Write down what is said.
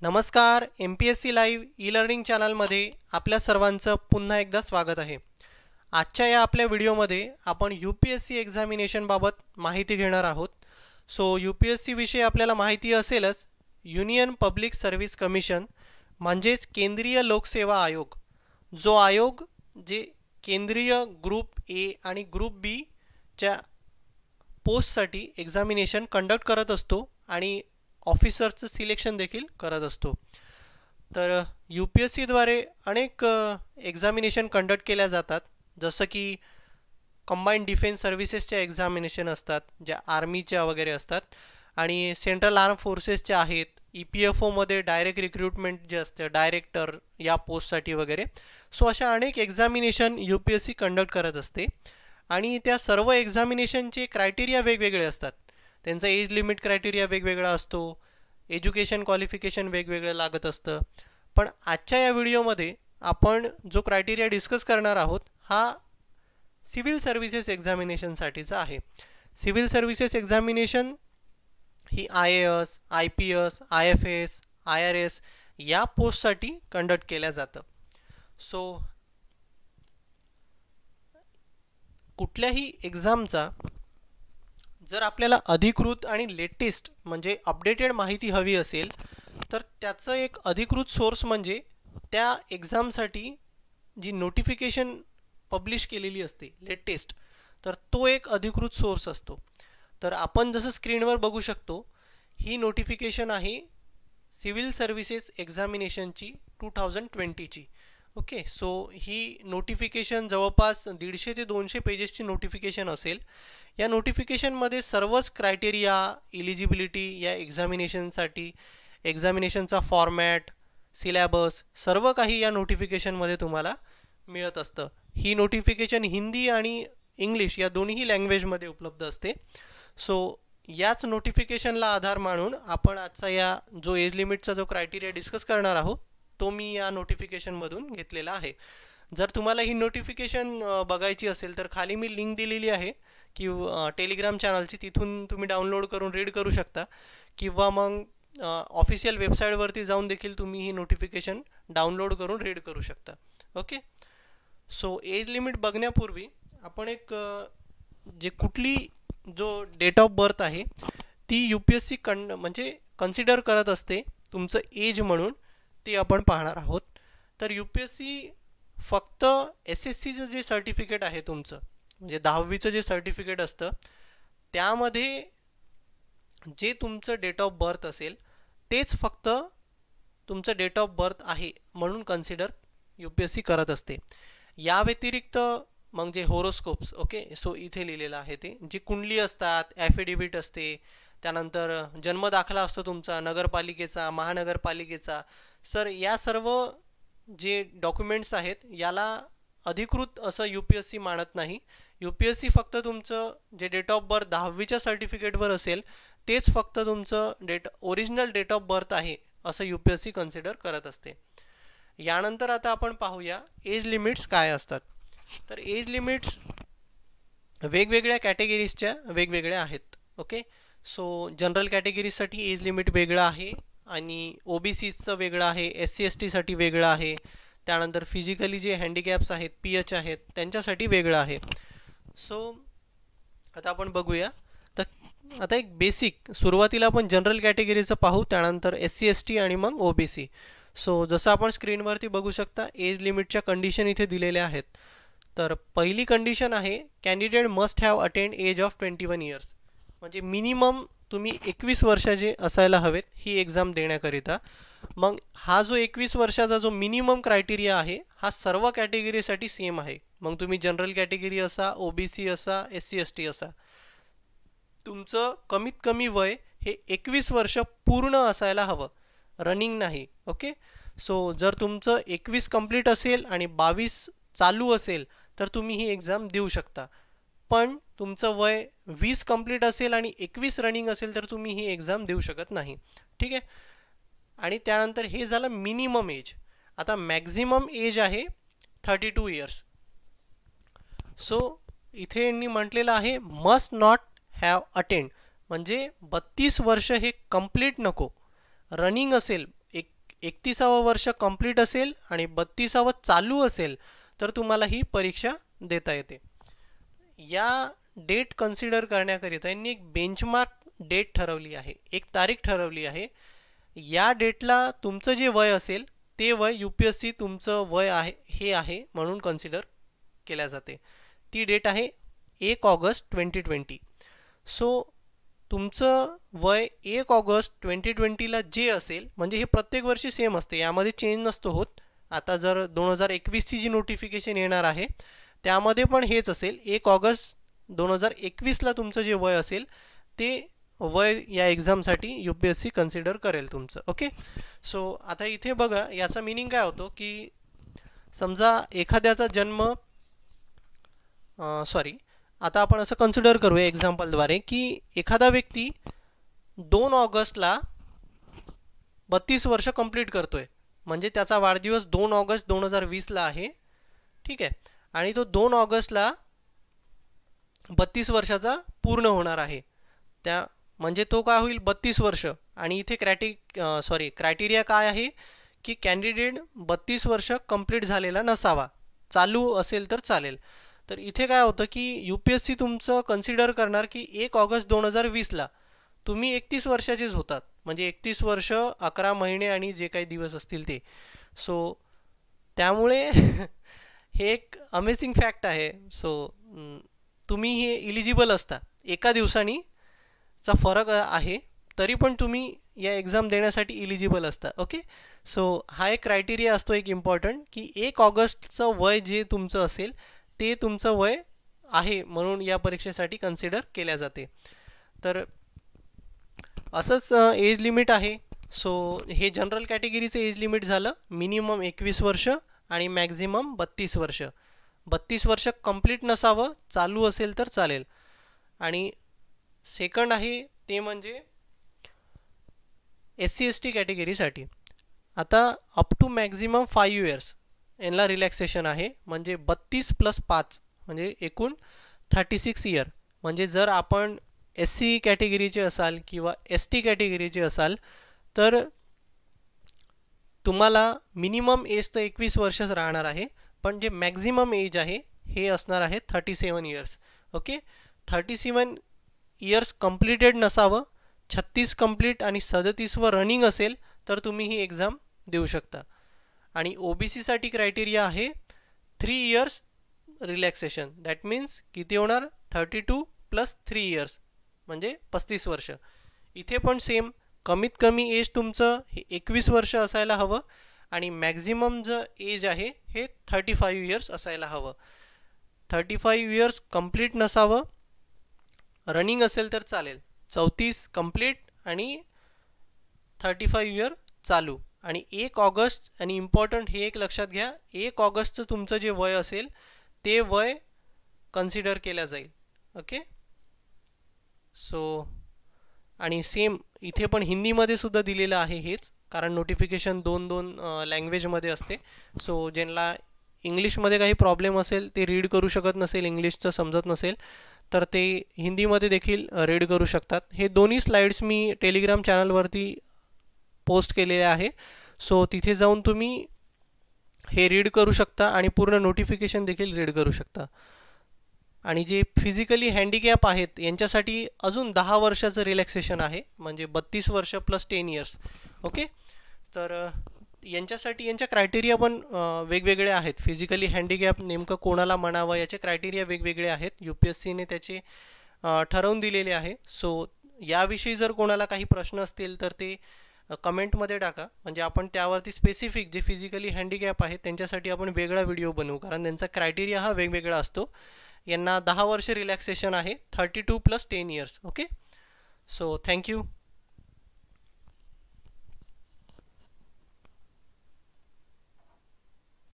नमस्कार MPSC live e learning चॅनलमध्ये आपल्या सर्वांचं पुन्हा एकदा स्वागत आहे। आजच्या या आपल्या व्हिडिओमध्ये आपण UPSC एक्झामिनेशनबाबत माहिती घेणार आहोत। सो UPSC विषयी आपल्याला माहिती असेलच, युनियन पब्लिक सर्व्हिस कमिशन म्हणजेच केंद्रीय लोकसेवा आयोग, जो आयोग जे केंद्रीय ग्रुप ए आणि ग्रुप बी च्या पोस्टसाठी एक्झामिनेशन कंडक्ट करत असतो आणि ऑफिसरचं सिलेक्शन देखील करत असतो। तर UPSC द्वारे अनेक एक्झामिनेशन कंडक्ट केल्या जातात, जसं की कंबाइंड डिफेन्स सर्व्हिसेसच्या एक्झामिनेशन असतात, ज्या आर्मीच्या वगैरे असतात, आणि सेंट्रल आर्म फोर्सेसच्या आहेत। EPFO मध्ये डायरेक्ट रिक्रूटमेंट जे असते डायरेक्टर या पोस्टसाठी वगैरे। सो अशा अनेक एक्झामिनेशन UPSC कंडक्ट करत असते आणि त्या सर्व एक्झामिनेशनचे क्रायटेरिया वेगवेगळे असतात। त्यांचा एज लिमिट क्रायटेरिया वेगवेगळा असतो, एज्युकेशन क्वालिफिकेशन वेगवेगळं लागत असतं। पण आजच्या या व्हिडिओमध्ये आपण जो क्रायटेरिया डिस्कस करणार आहोत हा सिव्हिल सर्व्हिसेस एक्झामिनेशनसाठीचा आहे। सिव्हिल सर्व्हिसेस एक्झामिनेशन ही IAS, IPS, IFS, IRS या पोस्टसाठी कंडक्ट केल्या जातं। सो कुठल्याही एक्झामचा जर आपल्याला अधिकृत आणि लेटेस्ट म्हणजे अपडेटेड माहिती हवी असेल तर त्याचं एक अधिकृत सोर्स म्हणजे त्या एक्झामसाठी जी नोटिफिकेशन पब्लिश केलेली असते लेटेस्ट, तर तो एक अधिकृत सोर्स असतो। तर आपण जसं स्क्रीनवर बघू शकतो, ही नोटिफिकेशन आहे सिव्हिल सर्व्हिसेस एक्झामिनेशनची 2020ची। ओके, सो ही नोटिफिकेशन जवळपास 150 ते 200 पेजेसची नोटिफिकेशन असेल। या नोटिफिकेशनमध्ये सर्वच क्रायटेरिया, एलिजिबिलिटी या एक्झामिनेशनसाठी, एक्झामिनेशनचा फॉर्मॅट, सिलेबस सर्व काही या नोटिफिकेशनमध्ये तुम्हाला मिळत असतं। ही नोटिफिकेशन हिंदी आणि इंग्लिश या दोन्ही लँग्वेजमध्ये उपलब्ध असते। सो याच नोटिफिकेशनला आधार मानून आपण आजचा या जो एज लिमिटचा जो क्रायटेरिया डिस्कस करणार आहोत तो मी या नोटिफिकेशनमधून घेतलेला आहे। जर तुम्हाला ही नोटिफिकेशन बघायची असेल तर खाली मी लिंक दिलेली आहे की टेलिग्राम चॅनलची, तिथून तुम्ही डाउनलोड करून रीड करू शकता, किंवा मग ऑफिशियल वेबसाईटवरती जाऊन देखील तुम्ही ही नोटिफिकेशन डाउनलोड करून रीड करू शकता। ओके, सो एज लिमिट बघण्यापूर्वी आपण एक जे कुठली जो डेट ऑफ बर्थ आहे ती UPSC म्हणजे कन्सिडर करत असते तुमचं एज म्हणून, ते आपण पाहणार आहोत। तर UPSC फक्त SSCचं जे सर्टिफिकेट आहे तुमचं, म्हणजे 10वीचं जे सर्टिफिकेट असतं त्यामध्ये जे तुमचं डेट ऑफ बर्थ असेल तेच फक्त तुमचं डेट ऑफ बर्थ आहे म्हणून कन्सिडर UPSC करत असते। या व्यतिरिक्त मग जे होरोस्कोप्स, ओके, सो इथे लिहिलेलं आहे ते जी कुंडली असतात, ॲफिडेविट असते, त्यानंतर जन्मदाखला असतो तुमचा नगरपालिकेचा, महानगरपालिकेचा, सर या सर्व जे डॉक्युमेंट्स आहेत याला अधिकृत असं UPSC मानत नाही। UPSC फक्त तुमचं जे डेट ऑफ बर्थ 10वीच्या सर्टिफिकेटवर असेल तेच फक्त तुमचं ओरिजिनल डेट ऑफ बर्थ आहे असं UPSC कन्सिडर करत असते। यानंतर आता आपण पाहूया एज लिमिट्स काय असतात। तर एज लिमिट्स वेगवेगळ्या कॅटेगरीजच्या वेगवेगळ्या आहेत। ओके, सो जनरल कॅटेगरीसाठी एज लिमिट वेगळं आहे आणि OBCचं वेगळं आहे, SC ST साठी वेगळं आहे, त्यानंतर फिजिकली जे हँडिकॅप्स आहेत PH आहेत त्यांच्यासाठी वेगळं आहे। सो आता आपण बघूया। तर आता एक बेसिक सुरुवातीला आपण जनरल कॅटेगरीचं पाहू, त्यानंतर SC ST आणि मग OBC। सो जसं आपण स्क्रीनवरती बघू शकता एज लिमिटच्या कंडिशन इथे दिलेल्या आहेत। तर पहिली कंडिशन आहे candidate must have attained age of 21 years, म्हणजे मिनिमम तुम्ही 21 वर्षाचे असायला हवेत ही एक्झाम देण्याकरिता। मग हा जो 21 वर्षाचा जो मिनिमम क्रायटेरिया आहे हा सर्व कॅटेगरीसाठी सेम आहे। मग तुम्ही जनरल कॅटेगरी असा, OBC असा, SC ST असा, तुमचं कमीत कमी वय हे 21 वर्ष पूर्ण असायला हवं, रनिंग नाही। ओके, सो जर तुमचं 21 कंप्लीट असेल आणि 22 चालू असेल तर तुम्ही ही एक्झाम देऊ शकता, पण तुमचं वय 20 कंप्लीट असेल आणि 21 रनिंग असेल तर तुम्ही ही एक्झाम देऊ शकत नाही। ठीक आहे, आणि त्यानंतर हे झालं मिनिमम एज। आता मॅक्झिमम एज आहे 32 इयर्स। सो इथे यांनी म्हटलेलं आहे मस्ट नॉट हॅव अटेंड, म्हणजे 32 वर्ष हे कंप्लीट नको, रनिंग असेल, 31वं वर्ष कंप्लीट असेल आणि 32वं चालू असेल तर तुम्हाला ही परीक्षा देता येते. या डेट कन्सिडर करण्याकरिता यांनी एक बेंचमार्क डेट ठरवली आहे, एक तारीख ठरवली आहे. या डेटला तुमचं जे वय असेल ते वय UPSC तुमचं वय आहे हे आहे म्हणून कन्सिडर केल्या जाते. ती डेट आहे 1 ऑगस्ट 2020. सो तुमचं वय 1 ऑगस्ट 2020ला जे असेल, म्हणजे हे प्रत्येक वर्षी सेम असते, यामध्ये चेंज नसतो होत. आता जर 2021ची जी नोटिफिकेशन येणार आहे त्यामध्ये पण हेच असेल. 1 ऑगस्ट 2021ला तुमचं जे वय असेल ते वय या एक्झामसाठी UPSC कन्सिडर करेल तुमचं. ओके. सो आता इथे बघा याचा मिनिंग काय होतो की समजा एखाद्याचा जन्म आता आपण असं कन्सिडर करूया एक्झाम्पलद्वारे की एखादा व्यक्ती 2 ऑगस्टला 32 वर्ष कंप्लीट करतोय, म्हणजे त्याचा वाढदिवस 2 ऑगस्ट 2020ला आहे. ठीक आहे. आणि तो 2 ऑगस्टला 32 वर्षाचा पूर्ण होणार आहे. त्या म्हणजे तो काय होईल 32 वर्ष. आणि इथे क्रायटेरिया काय आहे की कॅन्डिडेट 32 वर्ष कंप्लीट झालेला नसावा, चालू असेल तर चालेल. तर इथे काय होतं की UPSC तुमचं कन्सिडर करणार की 1 ऑगस्ट 2020ला तुम्ही 31 वर्षाचेच होतात, म्हणजे 31 वर्ष 11 महिने आणि जे काही दिवस असतील ते. सो त्यामुळे हे एक अमेझिंग फॅक्ट आहे. सो तुम्ही हे इलिजिबल असता. एका दिवसानीचा फरक आहे तरी पण तुम्ही या एक्झाम देण्यासाठी इलिजिबल असता. ओके. सो हा एक क्रायटेरिया असतो एक इम्पॉर्टंट की 1 ऑगस्टचं वय जे तुमचं असेल ते तुमचं वय आहे म्हणून या परीक्षेसाठी कन्सिडर केल्या जाते. तर असंच एज लिमिट आहे. सो हे जनरल कॅटेगरीचं एज लिमिट झालं. मिनिमम 21 वर्ष आणि मॅक्झिमम 32 वर्ष. 32 वर्ष कंप्लीट नसावं, चालू असेल तर चालेल. आणि सेकंड आहे ते म्हणजे SC ST कॅटेगरीसाठी. आता अप टू मॅक्झिमम 5 इयर्स यांना रिलॅक्सेशन आहे, म्हणजे 32 + 5 म्हणजे एकूण 36 इयर. म्हणजे जर आपण SC कॅटेगरीचे असाल किंवा ST कॅटेगरीचे असाल तर तुम्हाला मिनिमम एज तर 21 वर्षच राहणार आहे, पण जे मॅक्झिमम एज आहे हे असणार आहे 37 इयर्स. ओके. 37 इयर्स कंप्लीटेड नसावं, 36 कंप्लीट आणि 37वर रनिंग असेल तर तुम्ही ही एक्झाम देऊ शकता. आणि OBC साठी क्रायटेरिया आहे 3 इयर्स रिलॅक्सेशन. दॅट मीन्स किती होणार 32 + 3 इयर्स म्हणजे 35 वर्ष. इथे पण सेम, कमीत कमी एज तुमचं हे 21 वर्ष असायला हवं आणि मॅक्झिमम जे एज आहे हे 35 इयर्स असायला हवं. 35 इयर्स कंप्लीट नसावं, रनिंग असेल तर चालेल. 34 कंप्लीट आणि 35 इयर चालू. आणि 1 ऑगस्ट, आणि इम्पॉर्टंट हे एक लक्षात घ्या, 1 ऑगस्टचं तुमचं जे वय असेल ते वय कन्सिडर केल्या जाईल. ओके. सो आणि सेम इथे पण हिंदीमध्ये सुद्धा दिलेलं आहे हेच, कारण नोटिफिकेशन 2 लँग्वेजमध्ये असते. सो ज्यांना इंग्लिशमध्ये काही प्रॉब्लेम असेल, ते रीड करू शकत नसेल, इंग्लिशचं समजत नसेल, तर ते हिंदीमध्ये देखील रीड करू शकतात. हे दोन्ही स्लाइड्स मी टेलिग्राम चॅनलवरती पोस्ट केलेले आहे. सो तिथे जाऊन तुम्ही हे रीड करू शकता आणि पूर्ण नोटिफिकेशन देखील रीड करू शकता. आणि जे फिजिकली हँडिकॅप आहेत यांच्यासाठी अजून 10 वर्षाचं रिलॅक्सेशन आहे, म्हणजे 32 वर्ष + 10 इयर्स. ओके. तर यांच्यासाठी यांच्या क्रायटेरिया पण वेगवेगळे आहेत. फिजिकली हँडिकॅप नेमकं कोणाला म्हणावं याचे क्रायटेरिया वेगवेगळे आहेत. UPSCने त्याचे ठरवून दिलेले आहे. सो याविषयी जर कोणाला काही प्रश्न असतील तर ते कमेंटमध्ये टाका, म्हणजे आपण त्यावरती स्पेसिफिक जे फिजिकली हँडिकॅप आहेत त्यांच्यासाठी आपण वेगळा व्हिडिओ बनवू, कारण त्यांचा क्रायटेरिया हा वेगवेगळा असतो. यांना 10 वर्ष रिलॅक्सेशन आहे, 32 + 10 इयर्स. ओके. So thank you.